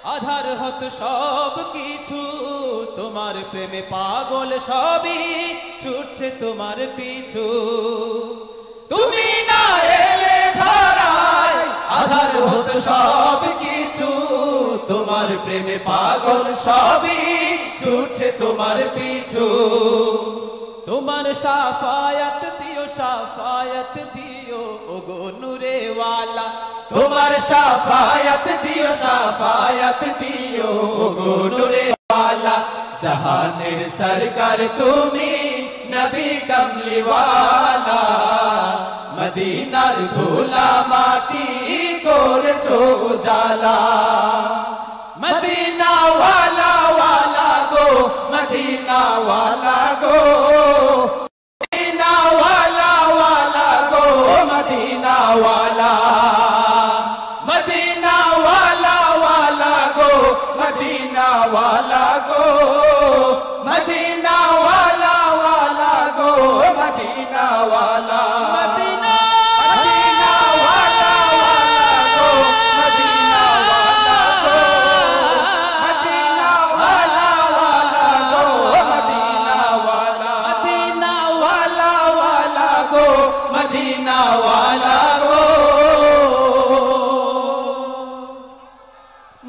আধার হত সব কিছু, তোমার প্রেমে পাগল সবই ছুটছে তোমার পিছু। তুমি না এলে ধরায় আধার হত সব কিছু, তোমার প্রেমে পাগল সবই ছুটছে তোমার পিছু। তোমার শাফায়াত দিও, শাফায়াত দিও ওগো নূরে ওয়ালা, তোমার শাফায়াত দিও, শাফায়াত দিও ওগো নূরে ওয়ালা। জাহানের সরকার তুমি নবী কমলি ওয়ালা, মদিনার ধুলা মাটি করেছো উজালা। মদিনা ওয়ালা ওয়ালা গো, মদিনা ওয়ালা গো, মদিনা ওয়ালা ওয়ালা গো, মদিনা ওয়ালা। মদিনা ওয়ালা ওয়ালা গো, মদিনা ওয়ালা গো, মদিনা ওয়ালা ওয়ালা গো, মদিনা ওয়ালা। মদিনা মদিনা ওয়ালা ওয়ালা গো, মদিনা ওয়ালা গো, মদিনা ওয়ালা ওয়ালা গো, মদিনা ওয়ালা। মদিনা ওয়ালা ওয়ালা গো, মদিনা ওয়ালা গো,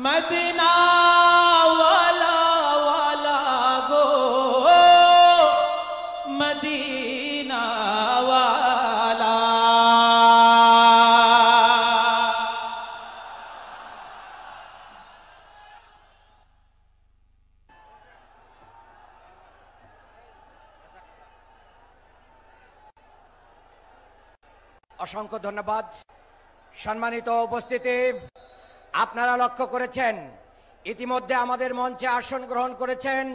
মদিনা ওয়ালা ওয়ালা গো, মদিনা ওয়ালা। অসংখ্য ধন্যবাদ। সম্মানিত উপস্থিতি, আপনারা লক্ষ্য করেছেন ইতিমধ্যে আমাদের মঞ্চে আসন গ্রহণ করেছেন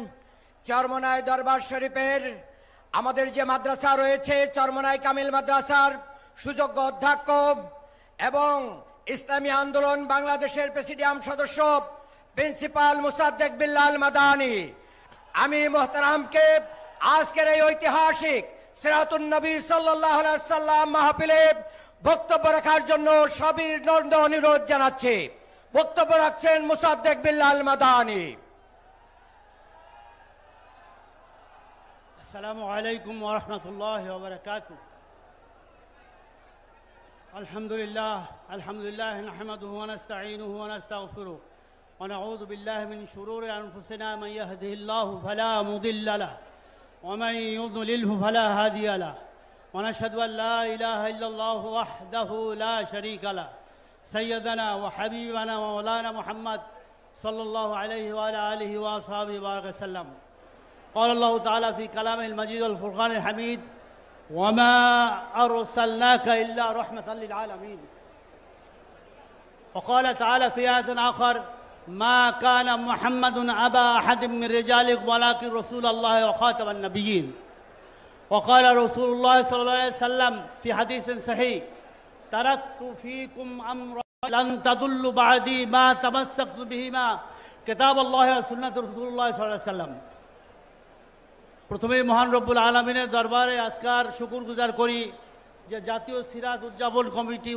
চরমোনাই দরবার শরীফের আমাদের যে মাদ্রাসা রয়েছে, চরমোনাই কামিল মাদ্রাসার সুযোগ্য অধ্যক্ষ এবং ইসলামী আন্দোলন বাংলাদেশের প্রেসিডিয়াম সদস্য প্রিন্সিপাল মুসাদ্দেক বিল্লাল মাদানী। আমি মোহতারামকে আজকের এই ঐতিহাসিক সিরাতুন নবী সাল্লাল্লাহু আলাইহি ওয়াসাল্লাম মাহফিলে বক্তব্য রাখার জন্য সবিনম্র অনুরোধ জানাচ্ছি। বক্তব্য রাখছেন মুসাদ্দেক বিল্লাল মাদানী। السلام عليكم ورحمة الله وبركاته. الحمد لله نحمده ونستعينه ونستغفره ونعوذ بالله من شرور أنفسنا، من يهده الله فلا مضل له ومن يضلله فلا هادي له، ونشهد أن لا إله إلا الله وحده لا شريك له، سيدنا وحبيبنا ومولانا محمد صلى الله عليه وعلى آله وأصحابه وبارك وسلم. قال الله تعالى في كلامه المجيد والفرقان الحميد: وما أرسلناك إلا رحمة للعالمين. وقال تعالى في آية آخر: ما كان محمد أبا أحد من رجالكم ولكن رسول الله وخاتم النبيين. وقال رسول الله صلى الله عليه وسلم في حديث صحيح: تركت فيكم أمرا لن تضلوا بعدي ما تمسكت بهما كتاب الله وسنة رسول الله صلى الله عليه وسلم. প্রথমে মহান রব্বুল আলামিনের দরবারে আজকার শুকরগুজার করি যে জাতীয় সিরাত উদযাপন কমিটি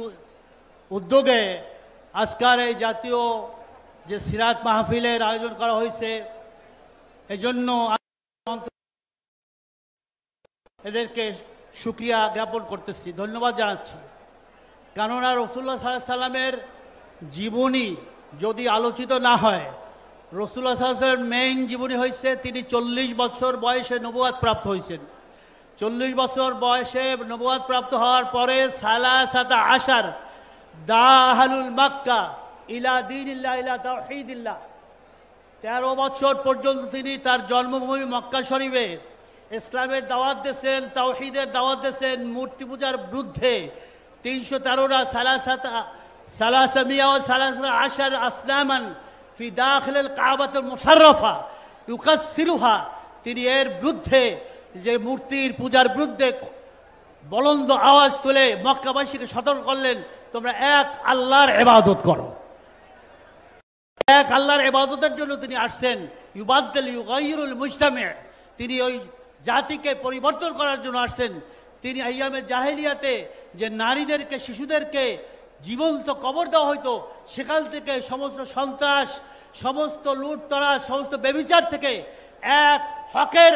উদ্যোগে আজকার এই জাতীয় যে সিরাত মাহফিলের আয়োজন করা হয়েছে, এজন্য এদেরকে শুকরিয়া জ্ঞাপন করতেছি, ধন্যবাদ জানাচ্ছি। কেননা রাসূলুল্লাহ সাল্লাল্লাহু আলাইহি সাল্লামের জীবনী যদি আলোচিত না হয়, রাসূলুল্লাহ সাল্লাল্লাহু আলাইহি সাল্লামের মেইন জীবনী হয়েছে তিনি 40 বছর বয়সে নবুয়ত প্রাপ্ত হয়েছেন। 40 বছর বয়সে নবুয়ত প্রাপ্ত হওয়ার পরে সালাসাতা আশার দাহালুল মক্কা ইলা দীনিল্লাহ ইলা তাওহীদিল্লাহ, 13 বছর পর্যন্ত তিনি তার জন্মভূমি মক্কা শরীফে ইসলামের দাওয়াত দিয়েছেন, তাওহীদের দাওয়াত দিয়েছেন। মূর্তি পূজার বিরুদ্ধে 313টা সালাসামিয়া আশার আসনামান ফি দাখিল কাবাতুল মুশাররফা ইউকাসসিরুহা, তিনি এর বিরুদ্ধে যে মূর্তির পূজার বিরুদ্ধে বলন্দ আওয়াজ তুলে মক্কাবাসীকে সতর্ক করলেন, তোমরা এক আল্লাহর ইবাদত করো। এক আল্লাহর ইবাদতের জন্য তিনি আসছেন। ইউবাদদিল ইউগাইরুল মুজতামি', তিনি ওই জাতিকে পরিবর্তন করার জন্য আসছেন। তিনি আইয়ামে জাহেলিয়াতে যে নারীদেরকে শিশুদেরকে জীবন্ত কবর দেওয়া হইতো, সেখান থেকে সমস্ত সন্ত্রাস, সমস্ত লুটতরাজ, সমস্ত ব্যভিচার থেকে এক হকের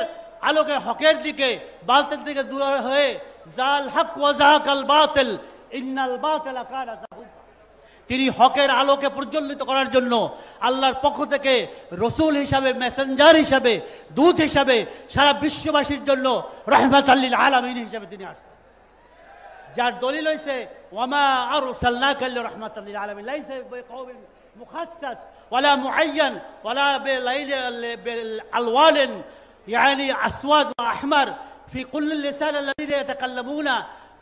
আলোকে, হকের দিকে, বাতিল থেকে দূরে হয়ে জাল হক ওয়া যাহাকাল বাতিল ইন্নাল বাতিলা কানা যাহুকা, তিনি হকের আলোকে প্রজ্বলিত করার জন্য আল্লাহর পক্ষ থেকে রসুল হিসাবে, মেসেঞ্জার হিসাবে, দূত হিসাবে সারা বিশ্ববাসীর জন্য রাহমাতাল লিল আলামিন হিসাবে তিনি আসছেন। যার দলিল হইছে ওয়ামা আরসালনাকা ইল্লা রাহমাতাল লিল আলামিন, লাইসা বিকওমিন মুখাসসাস ওয়ালা মুআয়্যান ওয়ালা বিল আলওয়ান ইয়ানি আসওয়াদ ওয়া আহমার ফি কুল্লি লিসান আল্লাযীনা ইয়াতাকাল্লামুনা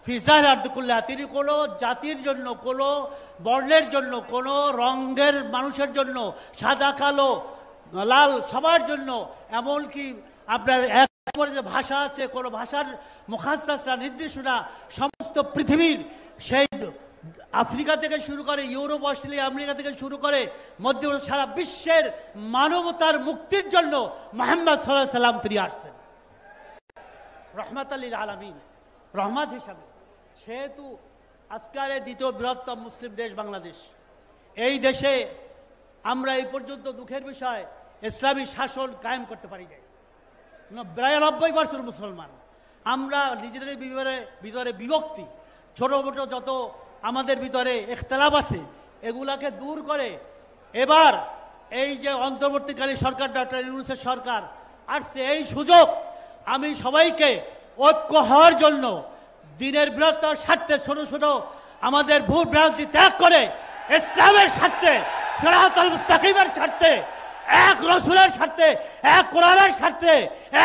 ফি জাহির আরদি কুল্লিহা, তিনি কোনো জাতির জন্য, কোনো বর্ণের জন্য, কোনো রঙের মানুষের জন্য, সাদা কালো লাল সবার জন্য, এমনকি আপনার এক যে ভাষা আছে, কোনো ভাষার মুখাসসাসরা, নির্দেশনা সমস্ত পৃথিবীর, সেই আফ্রিকা থেকে শুরু করে ইউরোপ, অস্ট্রেলিয়া, আমেরিকা থেকে শুরু করে মধ্য সারা বিশ্বের মানবতার মুক্তির জন্য মুহাম্মদ সাল্লাল্লাহু আলাইহি সাল্লাম তিনি আসছেন রাহমাতাল লিল আলামিন, রহমত হিসাবে। সেহেতু আজকের দ্বিতীয় বৃহত্তম মুসলিম দেশ বাংলাদেশ, এই দেশে আমরা এই পর্যন্ত দুঃখের বিষয় ইসলামী শাসন কায়েম করতে পারি নাই। 92% মুসলমান আমরা নিজেদের ভিতরে বিভক্তি, ছোট মোটো যত আমাদের ভিতরে ইখতিলাফ আছে এগুলাকে দূর করে এবার এই যে অন্তর্বর্তীকালীন সরকার, ডক্টর ইউনূসের সরকার আসছে, এই সুযোগ আমি সবাইকে ঐক্য হওয়ার জন্য, দিনের বৃহত্তর স্বার্থে ছোট ছোট আমাদের ভুল ভ্রান্তি ত্যাগ করে ইসলামের স্বার্থে, সিরাতাল মুস্তাকিমের স্বার্থে, এক রসুলের স্বার্থে, এক কোরআনের স্বার্থে,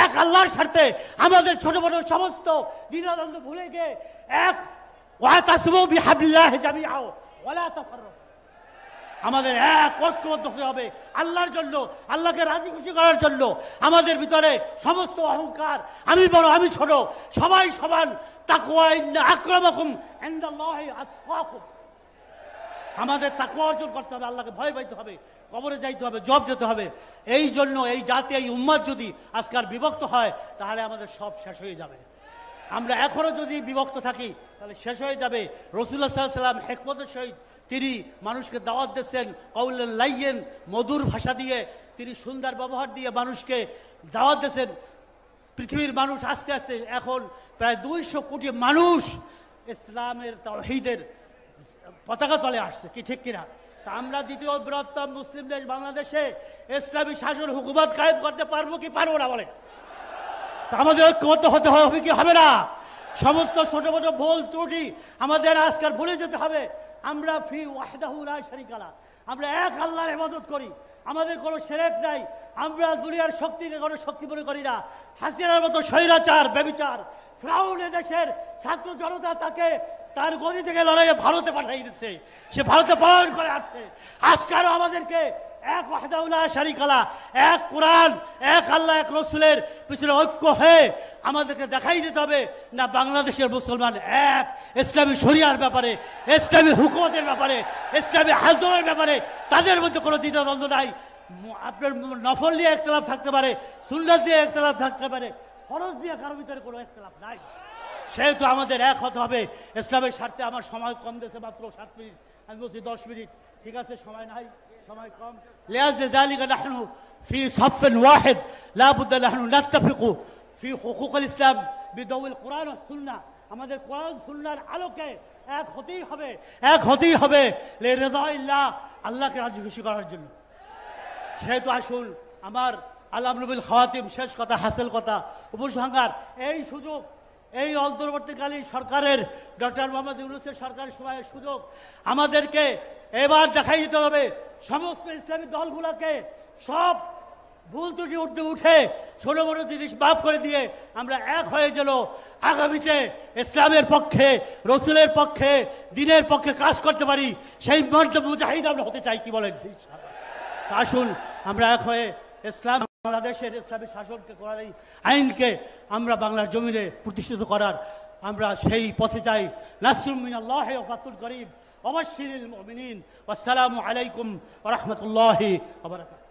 এক আল্লাহর স্বার্থে আমাদের ছোট বড় সমস্ত দ্বিধাদ্বন্দ্ব ভুলে গিয়ে এক ওয়াতাসিমু বিহাবলিল্লাহি জামিআ ওয়ালা তাফাররাকু, আমাদের এক ঐক্যবদ্ধ হতে হবে আল্লাহর জন্য, আল্লাহকে রাজি খুশি করার জন্য। আমাদের ভিতরে সমস্ত অহংকার, আমি বড়, আমি ছোট, সবাই সমান, তাকওয়া ইন্না আকরামাকুম ইনদাল্লাহি আতকাকুম, আমাদের তাকওয়া অর্জন করতে হবে, আল্লাহকে ভয় পাইতে হবে, কবরে যাইতে হবে, জব যেতে হবে। এই জন্য এই জাতি, এই উম্মত যদি আজকাল বিভক্ত হয় তাহলে আমাদের সব শেষ হয়ে যাবে। আমরা এখনো যদি বিভক্ত থাকি তাহলে শেষ হয়ে যাবে। রাসূলুল্লাহ সাল্লাল্লাহু আলাইহি ওয়াসাল্লাম হিকমতের সহিত তিনি মানুষকে দাওয়াত দিচ্ছেন, কাউলান লাইয়িন, মধুর ভাষা দিয়ে, তিনি সুন্দর ব্যবহার দিয়ে মানুষকে দাওয়াত দিচ্ছেন। পৃথিবীর মানুষ আস্তে আস্তে এখন প্রায় 200 কোটি মানুষ ইসলামের তাওহীদের পতাকা তলে আসছে, কি ঠিক কিনা? তা আমরা দ্বিতীয় বৃহত্তম মুসলিম দেশ বাংলাদেশে ইসলামী শাসন হুকুমত কায়েম করতে পারবো কি পারবো না বলেন? তা আমাদের ঐক্যবদ্ধ হতে হবে কি হবে না? সমস্ত ছোট ছোট ভুল ত্রুটি আমাদের আজকাল ভুলে যেতে হবে। আমরা ফি ওয়াহদাহু লা শারীকা লাহু, আমরা এক আল্লাহর ইবাদত করি, আমাদের কোনো শিরক নাই, আমরা দুনিয়ার শক্তিকে কোনো শক্তি মনে করি না। হাসিনার মতো স্বৈরাচার, ব্যভিচার, ফিরাউন দেশের ছাত্র জনতা তাকে তার গদি থেকে লড়াইয়ে ভারতে পাঠিয়ে দিচ্ছে, সে ভারতে পলায়ন করে আসছে। আজকালও আমাদেরকে এক ওয়াহদাহু লা শারীকা লাহু, এক কোরআন, এক আল্লাহ, এক রসুলের পিছনে ঐক্য হয়ে আমাদেরকে দেখাই দিতে হবে না বাংলাদেশের মুসলমান এক ইসলামী শরিয়ার ব্যাপারে, ইসলামী হুকুমতের ব্যাপারে, ইসলামী আন্দোলনের ব্যাপারে তাদের মধ্যে কোনো দ্বিধাদ্বন্দ্ব নাই। আপনার নফল দিয়ে ইখতিলাফ থাকতে পারে, সুন্নাত দিয়ে ইখতিলাফ থাকতে পারে, ফরজ দিয়ে কারো ভিতরে কোনো ইখতিলাফ নাই। সেহেতু আমাদের এক হতে হবে ইসলামের স্বার্থে। আমার সময় কম দিয়েছে, মাত্র 7 মিনিট, আমি বলছি 10 মিনিট, ঠিক আছে, সময় নাই, সময় কম। লিআজলি যালিকা নাহনু ফি সাফিন ওয়াহিদ লা বুদ্দা নাহনু নাত্তাফিকু ফি হুকুকুল ইসলাম বিদাউল কোরআন ওয়াস সুন্নাহ, আমাদের কোরআন সুন্নাহর আলোকে এক হতেই হবে, এক হতেই হবে লিরিদাইল্লাহ, আল্লাহকে রাজি খুশি করার জন্য। সেহেতু আসুন, আমার আল-আমরুল খাওয়াতিম, শেষ কথা, হাসিল কথা, উপসংহার, এই সুযোগ, এই অন্তর্বর্তীকালীন সরকারের ডক্টর মোহাম্মদ ইউনূসের সরকারের সময়ের সুযোগ আমাদেরকে এবার দেখাই দিতে হবে। সমস্ত ইসলামী দলগুলোকে সব ভুল ত্রুটি উঠে ছোট বড় জিনিস মাফ করে দিয়ে আমরা এক হয়ে গেল আগামীতে ইসলামের পক্ষে, রসুলের পক্ষে, দ্বীনের পক্ষে কাজ করতে পারি, সেই মুজাহিদ আমরা হতে চাই, কি বলেন? আসুন আমরা এক হয়ে ইসলাম, বাংলাদেশের ইসলামী শাসনকে করার, এই আইনকে আমরা বাংলার জমিনে প্রতিষ্ঠিত করার আমরা সেই পথে যাই। নাসরুম মিনাল্লাহি ওয়া ফাতুল করিম ওয়া বাশশিরিল মুমিনিন। ওয়াসসালামু আলাইকুম ওয়া রাহমাতুল্লাহি ওয়া বারাকাতুহু।